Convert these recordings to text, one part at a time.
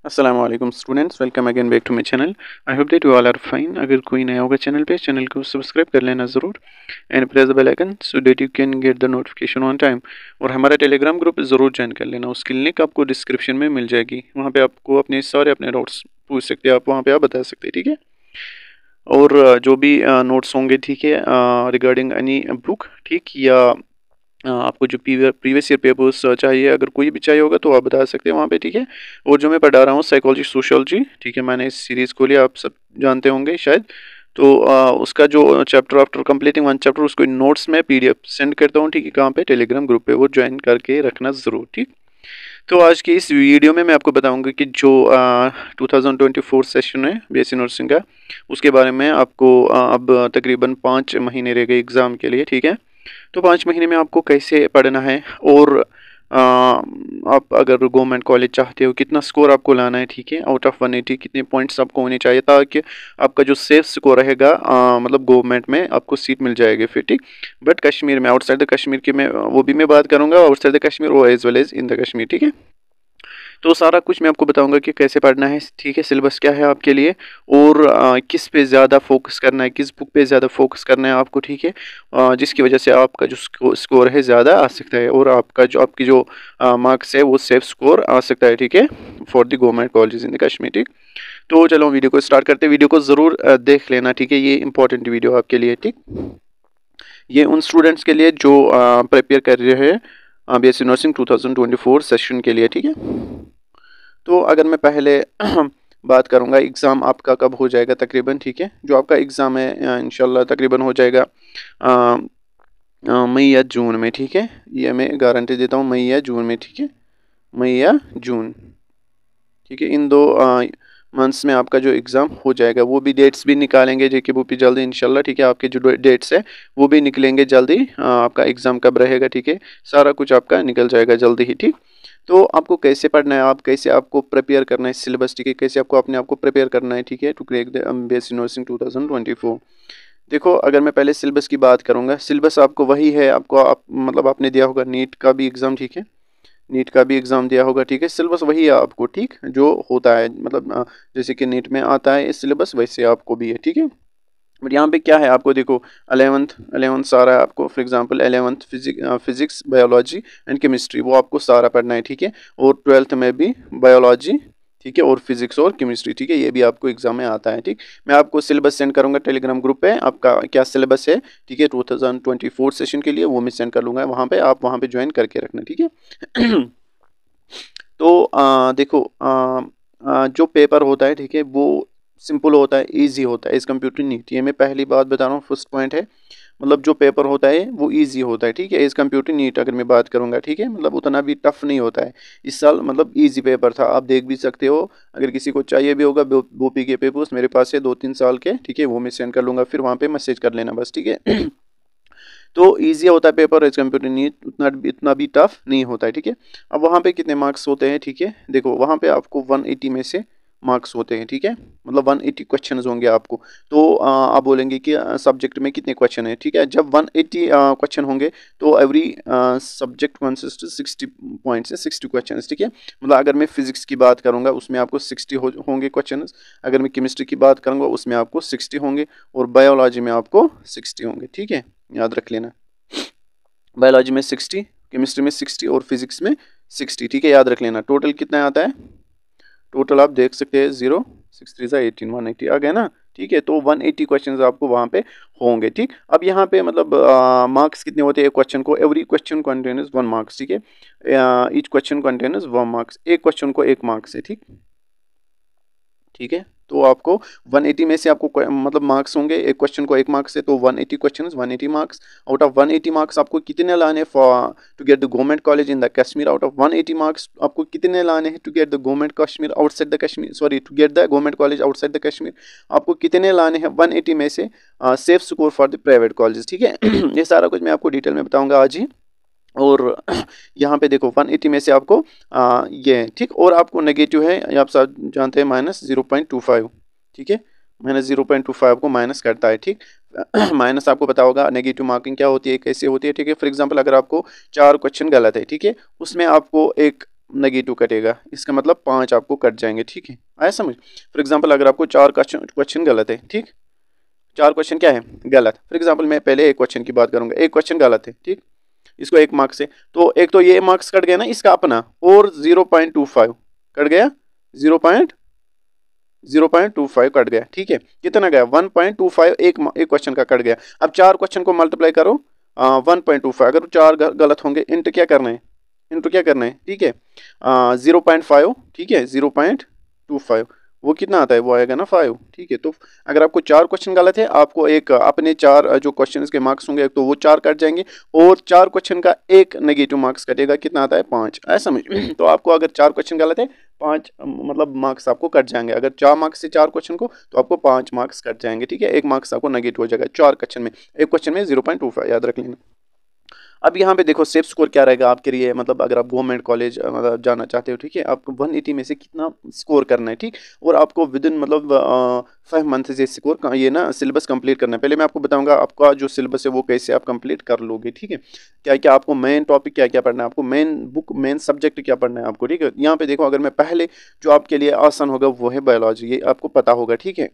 अस्सलाम वालेकुम students, welcome again back to my channel. I hope that you all are fine. अगर कोई नया होगा चैनल को सब्सक्राइब कर लेना ज़रूर and press the bell icon so that you can get the notification on time. और हमारा टेलीग्राम ग्रुप ज़रूर ज्वाइन कर लेना, उसकी लिंक आपको डिस्क्रिप्शन में मिल जाएगी। वहाँ पे आपको अपने नोट्स पूछ सकते हैं, आप वहाँ पे आप बता सकते हैं, ठीक है। और जो भी नोट्स होंगे, ठीक है, रिगार्डिंग एनी बुक, ठीक, या आपको जो प्रीवियस ईयर पेपर्स चाहिए, अगर कोई भी चाहिए होगा तो आप बता सकते हैं वहाँ पे, ठीक है। और जो मैं पढ़ा रहा हूँ साइकोलॉजी सोशियोलॉजी, ठीक है, मैंने इस सीरीज़ को लिया, आप सब जानते होंगे शायद। तो उसका जो chapter after completing one chapter उसको नोट्स में पीडीएफ सेंड करता हूँ, ठीक है, कहाँ पे, टेलीग्राम ग्रुप पे, वो ज्वाइन करके रखना ज़रूर, ठीक। तो आज की इस वीडियो में मैं आपको बताऊंगा कि जो 2024 सेशन है बीएससी नर्सिंग का, उसके बारे में आपको अब तकरीबन 5 महीने रह गए एग्ज़ाम के लिए, ठीक है। तो 5 महीने में आपको कैसे पढ़ना है, और आप अगर गवर्नमेंट कॉलेज चाहते हो कितना स्कोर आपको लाना है, ठीक है, आउट ऑफ 180 कितने पॉइंट्स आपको होने चाहिए ताकि आपका जो सेफ स्कोर रहेगा, मतलब गवर्नमेंट में आपको सीट मिल जाएगी फिर, ठीक। बट कश्मीर में, आउटसाइड द कश्मीर की मैं वो भी मैं बात करूँगा, आउटसाइड द कश्मीर वो as well as in the Kashmir, ठीक है। तो सारा कुछ मैं आपको बताऊंगा कि कैसे पढ़ना है, ठीक है, सिलेबस क्या है आपके लिए, और किस पे ज़्यादा फोकस करना है, किस बुक पे ज़्यादा फोकस करना है आपको, ठीक है, जिसकी वजह से आपका जो स्कोर है ज़्यादा आ सकता है, और आपकी जो मार्क्स है वो सेफ स्कोर आ सकता है, ठीक है, for the government college in the Kashmir, ठीक। तो चलो वीडियो को स्टार्ट करते हैं। वीडियो को ज़रूर देख लेना, ठीक है, ये इंपॉर्टेंट वीडियो आपके लिए, ठीक। ये उन स्टूडेंट्स के लिए जो प्रिपेयर कर रहे हैं बीएससी नर्सिंग 2024 सेशन के लिए, ठीक है। तो अगर मैं पहले बात करूंगा एग्ज़ाम आपका कब हो जाएगा तकरीबन, ठीक है, जो आपका एग्ज़ाम है इंशाल्लाह तकरीबन हो जाएगा मई या जून में, ठीक है, ये मैं गारंटी देता हूँ, मई या जून में, ठीक है, मई या जून, ठीक है, इन दो मंथ्स में आपका जो एग्ज़ाम हो जाएगा। वो भी डेट्स भी निकालेंगे जेके वो भी जल्दी इंशाल्लाह, ठीक है, आपके जो डेट्स है वो भी निकलेंगे जल्दी, आपका एग्ज़ाम कब रहेगा, ठीक है, सारा कुछ आपका निकल जाएगा जल्दी ही, ठीक। तो आपको कैसे पढ़ना है, आप कैसे आपको प्रिपेयर करना है सिलेबस, ठीक है, कैसे आपको अपने आप को प्रिपेयर करना है, ठीक है, to crack the BSc nursing 2024। देखो, अगर मैं पहले सिलेबस की बात करूंगा, सिलेबस आपको वही है, मतलब आपने दिया होगा नीट का भी एग्ज़ाम, ठीक है, नीट का भी एग्ज़ाम दिया होगा, ठीक है, सिलेबस वही है आपको, ठीक, जो होता है, मतलब जैसे कि नीट में आता है सिलेबस वैसे आपको भी है, ठीक है। बट यहाँ पे क्या है, आपको देखो 11th सारा है आपको, for example 11th physics biology and chemistry वो आपको सारा पढ़ना है, ठीक है, और 12th में भी बायोलॉजी, ठीक है, और फिजिक्स और केमिस्ट्री, ठीक है, ये भी आपको एग्जाम में आता है, ठीक। मैं आपको सिलेबस सेंड करूंगा टेलीग्राम ग्रुप पे, आपका क्या सिलेबस है, ठीक है, 2024 सेशन के लिए, वो मैं सेंड कर लूँगा वहाँ पे, आप वहाँ पे ज्वाइन करके रखना, ठीक है। तो देखो, जो पेपर होता है, ठीक है, वो सिंपल होता है, इजी होता है इस कंप्यूटर नीट, ये मैं पहली बात बता रहा हूँ, फर्स्ट पॉइंट है, मतलब जो पेपर होता है वो इजी होता है, ठीक है, इस कंप्यूटर नीट अगर मैं बात करूँगा, ठीक है, मतलब उतना भी टफ नहीं होता है इस साल, मतलब इजी पेपर था, आप देख भी सकते हो, अगर किसी को चाहिए भी होगा बोपी के पेपर्स मेरे पास है 2-3 साल के, ठीक है, वो मैं सेंड कर लूँगा, फिर वहाँ पे मैसेज कर लेना बस, ठीक है। तो ईजी होता है पेपर एज कम्प्यूटर नीट, इतना भी टफ नहीं होता है, ठीक है। अब वहाँ पे कितने मार्क्स होते हैं, ठीक है, देखो वहाँ पे आपको 180 में से मार्क्स होते हैं, ठीक है, मतलब 180 क्वेश्चंस होंगे आपको। तो आप बोलेंगे कि सब्जेक्ट में कितने क्वेश्चन है, ठीक है, जब 180 क्वेश्चन होंगे तो एवरी सब्जेक्ट कंसिस्ट 60 पॉइंट्स है, 60 क्वेश्चन, ठीक है, मतलब अगर मैं फिजिक्स की बात करूँगा उसमें आपको 60 होंगे क्वेश्चन, अगर मैं केमिस्ट्री की बात करूँगा उसमें आपको 60 होंगे, और बायोलॉजी में आपको 60 होंगे, ठीक है, याद रख लेना, बायोलॉजी में 60, केमिस्ट्री में 60 और फिजिक्स में 60, ठीक है, याद रख लेना। टोटल कितना आता है, टोटल आप देख सकते हैं 0 6 3 18 180 आ गया ना, ठीक है, तो 180 क्वेश्चन आपको वहाँ पे होंगे, ठीक। अब यहाँ पे मतलब मार्क्स कितने होते हैं एक क्वेश्चन को, एवरी क्वेश्चन कंटेन्स 1 मार्क्स, ठीक है, ईच क्वेश्चन कंटेन्स 1 मार्क्स, एक क्वेश्चन को 1 मार्क्स है, ठीक, ठीक है। तो आपको 180 में से आपको मतलब मार्क्स होंगे, एक क्वेश्चन को 1 मार्क्स है, तो 180 question 180 marks, out of 180 marks आपको कितने लाने for to get the government college in the Kashmir, out of 180 marks आपको कितने लाने हैं to get the government Kashmir outside the Kashmir, sorry to get the government college outside the Kashmir, आपको कितने लाने हैं 180 में से safe score for the private college, ठीक है। ये सारा कुछ मैं आपको डिटेल में बताऊंगा आज ही। और यहाँ पे देखो 180 में से आपको ये, ठीक, और आपको नेगेटिव है, आप सब जानते हैं, -0.25, ठीक है, -0.25 को माइनस करता है, ठीक। माइनस आपको पता होगा नेगेटिव मार्किंग क्या होती है, कैसे होती है, ठीक है। फॉर एग्जांपल अगर आपको 4 क्वेश्चन गलत है, ठीक है, उसमें आपको एक नेगेटिव कटेगा, इसका मतलब 5 आपको कट जाएंगे, ठीक है, आया समझ। फॉर एग्जांपल अगर आपको 4 क्वेश्चन गलत है, ठीक, 4 क्वेश्चन क्या है गलत। फॉर एग्जांपल मैं पहले एक क्वेश्चन की बात करूंगा, एक क्वेश्चन गलत है, ठीक, इसको 1 मार्क्स से, तो एक तो ये मार्क्स कट गया ना इसका अपना, और 0.25 कट गया, 0.25 कट गया, ठीक है, कितना गया 1.25, एक क्वेश्चन का कट गया। अब 4 क्वेश्चन को मल्टीप्लाई करो 1.25, अगर 4 गलत होंगे इंटू क्या करना है, ठीक है 0.5, ठीक है 0.25, वो कितना आता है, वो आएगा ना 5, ठीक है। तो अगर आपको 4 क्वेश्चन गलत है, आपको एक अपने 4 जो क्वेश्चन के मार्क्स होंगे तो वो 4 कट जाएंगे, और 4 क्वेश्चन का एक नेगेटिव मार्क्स कटेगा, कितना आता है 5, ऐसा समझ। तो आपको अगर 4 क्वेश्चन गलत है 5 मतलब मार्क्स आपको कट जाएंगे, अगर 4 मार्क्स से 4 क्वेश्चन को तो आपको 5 मार्क्स कट जाएंगे, ठीक है, एक मार्क्स आपको नेगेटिव हो जाएगा 4 क्वेश्चन में, एक क्वेश्चन में 0.25 याद रख लेना। अब यहाँ पे देखो सेफ स्कोर क्या रहेगा आपके लिए, मतलब अगर आप गवर्नमेंट कॉलेज मतलब जाना चाहते हो, ठीक है, आपको 180 में से कितना स्कोर करना है, ठीक, और आपको विद इन मतलब 5 मंथ से स्कोर ये ना सिलेबस कंप्लीट करना है। पहले मैं आपको बताऊंगा आपका जो सिलेबस है वो कैसे आप कंप्लीट कर लोगे, ठीक है, क्या क्या आपको मेन टॉपिक क्या क्या पढ़ना है, आपको मेन बुक मेन सब्जेक्ट क्या पढ़ना है आपको, ठीक है। यहाँ पे देखो अगर मैं पहले जो आपके लिए आसान होगा वो है बायोलॉजी, ये आपको पता होगा, ठीक है।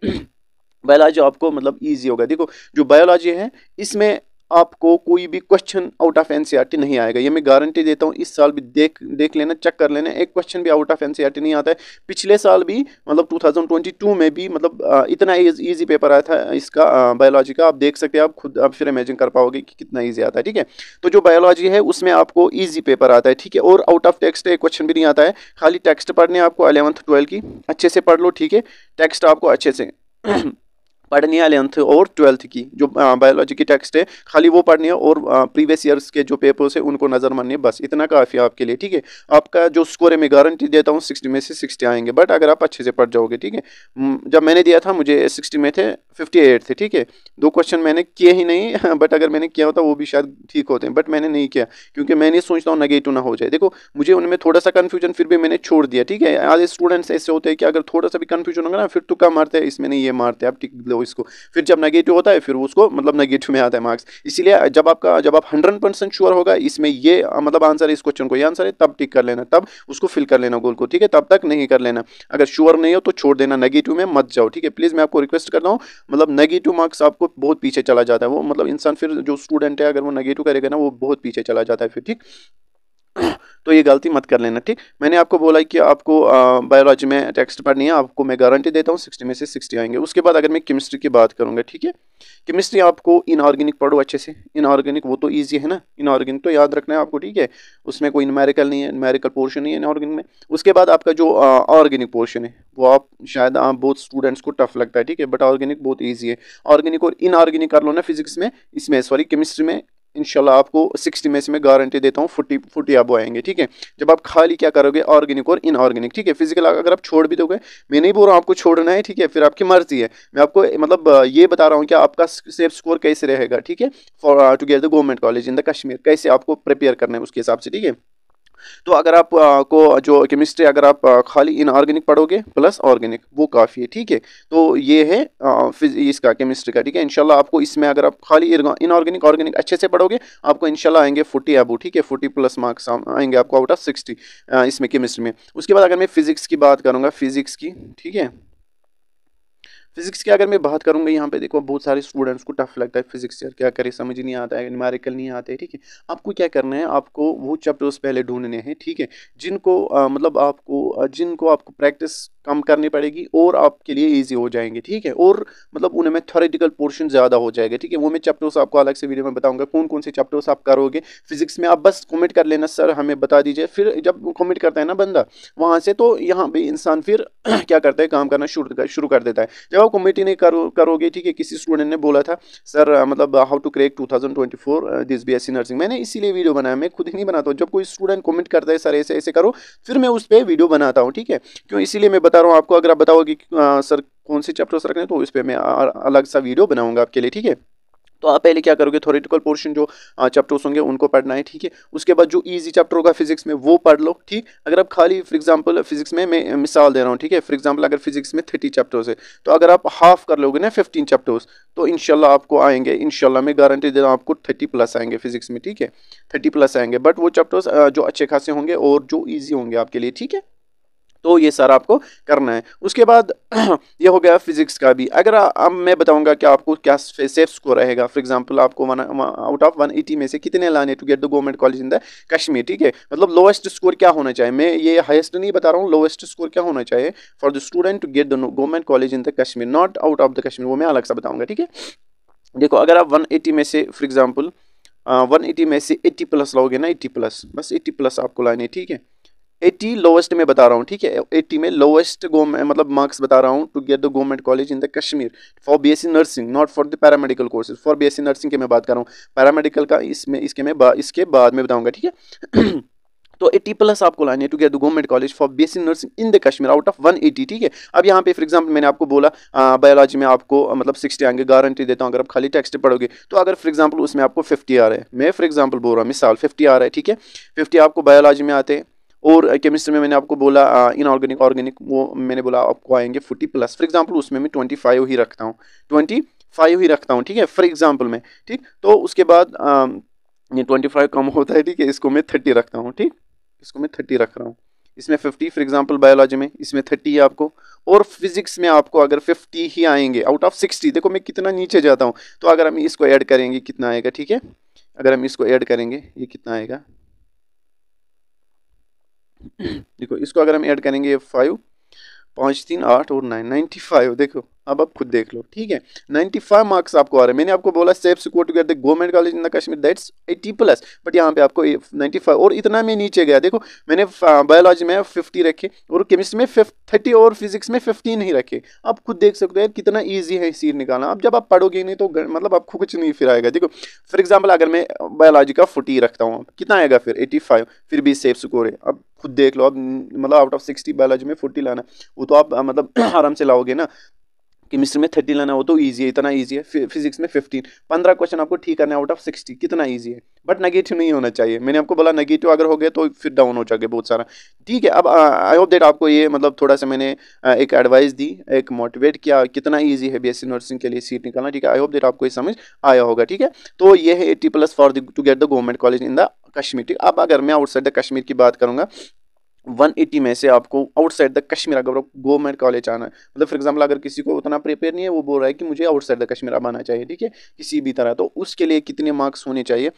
बायोलॉजी आपको मतलब ईजी होगा। देखो जो बायोलॉजी है इसमें आपको कोई भी क्वेश्चन आउट ऑफ एनसीईआरटी नहीं आएगा, ये मैं गारंटी देता हूँ। इस साल भी देख लेना, चेक कर लेना, एक क्वेश्चन भी आउट ऑफ एनसीईआरटी नहीं आता है। पिछले साल भी मतलब 2022 में भी मतलब इतना इजी पेपर आया था इसका बायोलॉजी का, आप देख सकते हैं, आप खुद आप फिर इमेजिन कर पाओगे कि कितना ईजी आता है, ठीक है। तो जो बायोलॉजी है उसमें आपको ईजी पेपर आता है, ठीक है, और आउट ऑफ टेक्स्ट एक क्वेश्चन भी नहीं आता है। खाली टेक्स्ट पढ़ने आपको 11th 12 की अच्छे से पढ़ लो, ठीक है, टेक्स्ट आपको अच्छे से पढ़नी है 11th और 12th की जो बायोलॉजी की टेक्स्ट है, खाली वो पढ़नी है, और प्रीवियस ईयर्स के जो पेपर्स है उनको नजर माननी है, बस इतना काफ़ी है आपके लिए, ठीक है। आपका जो स्कोर है मैं गारंटी देता हूँ 60 में से 60 आएंगे, बट अगर आप अच्छे से पढ़ जाओगे, ठीक है। जब मैंने दिया था मुझे 60 में थे 58 थे, ठीक है, 2 क्वेश्चन मैंने किए ही नहीं बट अगर मैंने किया होता वो भी शायद ठीक होते हैं, बट मैंने नहीं किया क्योंकि मैं नहीं सोचता हूँ नेगेटिव ना हो जाए। देखो मुझे उनमें थोड़ा सा कन्फ्यूजन फिर भी मैंने छोड़ दिया, ठीक है। आधे स्टूडेंट्स ऐसे होते हैं कि अगर थोड़ा सा भी कन्फ्यूजन होगा ना फिर तुक्का मारते हैं, इसमें नहीं ये मारते आप टिक लो इसको, फिर जब नेगेटिव होता है फिर उसको मतलब नेगेटिव में आता है मार्क्स। इसलिए जब आप 100% श्योर होगा इसमें ये मतलब आंसर है इस क्वेश्चन को, ये आंसर है, तब टिक कर लेना, तब उसको फिल कर लेना गोल को, ठीक है, तब तक नहीं कर लेना। अगर श्योर नहीं हो तो छोड़ देना, नेगेटिव में मत जाओ, ठीक है। प्लीज़ मैं आपको रिक्वेस्ट करता हूँ, मतलब नेगेटिव मार्क्स आपको बहुत पीछे चला जाता है, वो मतलब इंसान फिर जो स्टूडेंट है अगर वो नेगेटिव करेगा ना वो बहुत पीछे चला जाता है फिर, ठीक। तो ये गलती मत कर लेना, ठीक। मैंने आपको बोला कि आपको बायोलॉजी में टेक्स्ट पढ़नी है, आपको मैं गारंटी देता हूँ 60 में से 60 आएंगे। उसके बाद अगर मैं केमिस्ट्री की बात करूँगा, ठीक है, केमिस्ट्री आपको इनऑर्गेनिक पढ़ो अच्छे से, इनऑर्गेनिक वो तो ईजी है ना, इनऑर्गेनिक तो याद रखना है आपको, ठीक है, उसमें कोई न्यूमेरिकल नहीं है, न्यूमेरिकल पोर्शन नहीं है इनऑर्गेनिक में। उसके बाद आपका जो ऑर्गेनिक पोर्शन है वो आप शायद बहुत स्टूडेंट्स को टफ लगता है, ठीक है, बट ऑर्गेनिक बहुत ईजी है। ऑर्गेनिक और इनऑर्गेनिक कर लो ना फिजिक्स में, इसमें सॉरी केमिस्ट्री में, इंशाल्लाह आपको 60 में से मैं गारंटी देता हूँ 40 अब आएंगे, ठीक है। जब आप खाली क्या करोगे ऑर्गेनिक और इनऑर्गेनिक, ठीक है। फिजिकल अगर आप छोड़ भी दोगे, मैं नहीं बोल रहा हूँ आपको छोड़ना है, ठीक है, फिर आपकी मर्जी है, मैं आपको मतलब ये बता रहा हूँ कि आपका सेफ स्कोर कैसे रहेगा, ठीक है, for to get the government college in the Kashmir, कैसे आपको प्रिपेयर करना है उसके हिसाब से, ठीक है। तो अगर आप को जो केमिस्ट्री अगर आप खाली इनऑर्गेनिक पढ़ोगे प्लस ऑर्गेनिक वो काफ़ी है, ठीक है। तो ये है इसका केमिस्ट्री का, ठीक है। इंशाल्लाह आपको इसमें अगर आप खाली इनऑर्गेनिक ऑर्गेनिक अच्छे से पढ़ोगे आपको इंशाल्लाह आएंगे 40 अबू, ठीक है, 40 प्लस मार्क्स आएंगे आपको आउट ऑफ 60 इसमें केमिस्ट्री में। उसके बाद अगर मैं फिजिक्स की बात करूँगा, फिजिक्स की, ठीक है, फिजिक्स की अगर मैं बात करूंगा, यहाँ पे देखो बहुत सारे स्टूडेंट्स को टफ लगता है फिजिक्स, यार क्या करें समझ नहीं आता है, न्यूमेरिकल नहीं आते हैं, ठीक है। आपको क्या करना है, आपको वो चैप्टर्स पहले ढूंढने हैं, ठीक है, जिनको मतलब जिनको आपको प्रैक्टिस कम करनी पड़ेगी और आपके लिए इजी हो जाएंगे, ठीक है, और मतलब उनमें थ्योरेटिकल पोर्शन ज़्यादा हो जाएगा, ठीक है। वो मैं चैप्टर्स आपको अलग से वीडियो में बताऊंगा कौन कौन से चैप्टर्स आप करोगे फिजिक्स में। आप बस कमेंट कर लेना सर हमें बता दीजिए, फिर जब कमेंट करता है ना बंदा वहाँ से, तो यहाँ पे इंसान फिर क्या करता है, काम करना शुरू कर देता है। जब आप कमेंट ही नहीं करोगे, ठीक है। किसी स्टूडेंट ने बोला था सर मतलब how to crack 2024 this BSc nursing, मैंने इसीलिए वीडियो बनाया, मैं खुद ही नहीं बनाता हूँ। जब कोई स्टूडेंट कमेंट करता है सर ऐसे ऐसे करो, फिर मैं उस पर वीडियो बनाता हूँ, ठीक है, क्यों, इसीलिए मैं बता रहा हूँ आपको। अगर आप बताओगे सर कौन से चैप्टर्स रखने, तो इस पर मैं अलग सा वीडियो बनाऊंगा आपके लिए, ठीक है। तो आप पहले क्या करोगे, थ्योरेटिकल पोर्शन जो चैप्टर्स होंगे उनको पढ़ना है, ठीक है। उसके बाद जो इजी चैप्टर होगा फिजिक्स में वो पढ़ लो, ठीक। अगर आप खाली फॉर एग्जांपल फिजिक्स में मैं मिसाल दे रहा हूँ, ठीक है, फॉर एग्जांपल अगर फिजिक्स में 30 चैप्टर्स है तो अगर आप हाफ कर लोगे ना 15 चैप्टर्स तो इंशाल्लाह आपको आएंगे, इंशाल्लाह मैं गारंटी दे रहा हूँ आपको 30 प्लस आएंगे फिजिक्स में, ठीक है, 30 प्लस आएंगे। बट वो चैप्टर्स जो अच्छे खासे होंगे और जो ईजी होंगे आपके लिए, ठीक है। तो ये सारा आपको करना है। उसके बाद ये हो गया फिजिक्स का भी। अगर अब मैं बताऊंगा कि आपको क्या सेफ स्कोर रहेगा, फॉर एग्जांपल आपको आउट ऑफ 180 में से कितने लाने to get the government college in the Kashmir, ठीक है, मतलब लोएस्ट स्कोर क्या होना चाहिए, मैं ये हाईएस्ट नहीं बता रहा हूँ, लोएस्ट स्कोर क्या होना चाहिए for the student to get the government college in the Kashmir, not out of the Kashmir, वो मैं अलग सा बताऊंगा, ठीक है। देखो अगर आप 180 में से फॉर एग्जाम्पल 180 में से 80 प्लस लाओगे ना, 80 प्लस, बस 80 प्लस आपको लाने, ठीक है। 80 लोवेस्ट में बता रहा हूँ, ठीक है, 80 में लोवेस्ट मतलब मार्क्स बता रहा हूँ to get the government college in the Kashmir for BSc nursing, not for the paramedical courses, for BSc nursing के मैं बात कर रहा हूँ, पैरामेडिकल का इसमें इसके बाद में बताऊंगा, ठीक है। तो 80 प्लस आपको लानी है to get the government college for BSc nursing in the Kashmir out of 180, ठीक है। अब यहाँ पे फॉर एग्जांपल मैंने आपको बोला बायोलॉजी में आपको मतलब 60 आएंगे, गारंटी देता हूँ अगर आप खाली टेक्स्ट पढ़ोगे। तो अगर फॉर एग्जांपल उसमें आपको 50 आ रहा है, मैं फॉर एग्जांपल बोल रहा हूँ मिसाल 50 आ रहा है, ठीक है, 50 आपको बायोलॉजी में आते हैं, और केमिस्ट्री में मैंने आपको बोला इनऑर्गेनिक ऑर्गेनिक वो मैंने बोला आपको आएंगे 40 प्लस, फॉर एग्जांपल उसमें मैं 25 ही रखता हूँ, 25 ही रखता हूँ, ठीक है, फॉर एग्जांपल में, ठीक। तो उसके बाद ये 25 कम होता है, ठीक है, इसको मैं 30 रखता हूँ, ठीक, इसको मैं 30 रख रहा हूँ, इसमें 50 फॉर एग्जांपल बायोलॉजी में, इसमें 30 है आपको, और फिजिक्स में आपको अगर 50 ही आएंगे आउट ऑफ 60, देखो मैं कितना नीचे जाता हूँ, तो अगर हम इसको ऐड करेंगे कितना आएगा, ठीक है, अगर हम इसको ऐड करेंगे ये कितना आएगा, देखो इसको अगर हम ऐड करेंगे ये 5 5 3 8 और 9 95, देखो अब आप खुद देख लो, ठीक है, 95 मार्क्स आपको आ रहे हैं। मैंने आपको बोला safe secure to get the government college in the Kashmir that's 80 plus, but यहाँ पे आपको 95, और इतना में नीचे गया, देखो मैंने बायोलॉजी में 50 रखे और केमिस्ट्री में 30 और फिजिक्स में 15 ही रखे। आप खुद देख सकते हो यार कितना ईजी है सीट निकालना। अब जब आप पढ़ोगे नहीं तो मतलब आपको कुछ नहीं फिर आएगा। देखो फॉर एग्जाम्पल अगर मैं बायोलॉजी का 40 रखता हूँ कितना आएगा फिर 85, फिर भी सेफ स्कोर है। अब खुद देख लो, अब मतलब आउट ऑफ 60 बायोलॉजी में 40 लाना वो तो आप मतलब आराम से लाओगे ना। केमिस्ट्री में 30 लाना वो तो ईजी है, इतना ईजी है। फिजिक्स में 15 क्वेश्चन आपको ठीक करना है आउट ऑफ 60, कितना ईजी है। बट नेगेटिव नहीं होना चाहिए, मैंने आपको बोला नेगेटिव अगर हो गया तो फिर डाउन हो जाएगा बहुत सारा, ठीक है। अब आई होप दैट आपको ये मतलब थोड़ा सा मैंने एक एडवाइस दी, एक मोटिवेट किया कितना ईजी है बीएससी नर्सिंग के लिए सीट निकालना, ठीक है। आई होप दैट आपको ये समझ आया होगा, ठीक है। तो ये है 80 plus for to get the government college in the Kashmir, ठीक। अब अगर मैं आउटसाइड द कश्मीर की बात करूंगा 180 में से आपको आउटसाइड द कश्मीर अगर गवर्नमेंट कॉलेज आना है, मतलब फॉर एग्जांपल अगर किसी को उतना प्रिपेयर नहीं है, वो बोल रहा है कि मुझे आउटसाइड द कश्मीर अब आना चाहिए, ठीक है, किसी भी तरह, तो उसके लिए कितने मार्क्स होने चाहिए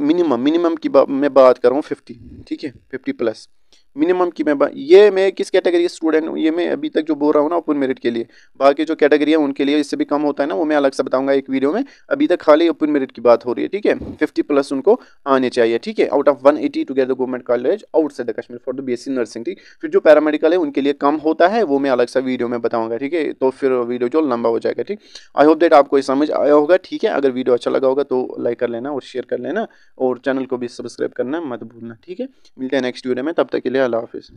मिनिमम की मैं बात कर रहा हूँ 50, ठीक है, 50 प्लस मिनिमम की ये मैं किस कैटेगरी स्टूडेंट हूँ, ये मैं अभी तक जो बोल रहा हूँ ना ओपन मेरिट के लिए। बाकी जो कैटेगरी है उनके लिए इससे भी कम होता है ना, वो मैं अलग से बताऊंगा एक वीडियो में। अभी तक खाली ओपन मेरिट की बात हो रही है, ठीक है। 50 प्लस उनको आने चाहिए, ठीक है, out of 180 to get the government college outside the Kashmir for the BSc nursing, ठीक। फिर जो पैरामेडिकल है उनके लिए कम होता है, वो मैं अलग सा वीडियो में बताऊंगा, ठीक है। तो फिर वीडियो जो लंबा हो जाएगा, ठीक। आई होप दैट आपको समझ आया होगा, ठीक है। अगर वीडियो अच्छा लगा होगा तो लाइक कर लेना और शेयर कर लेना, और चैनल को भी सब्सक्राइब करना मत भूलना, ठीक है। मिलते हैं नेक्स्ट वीडियो में, तब तक के लिए अल्लाह हाफिज़।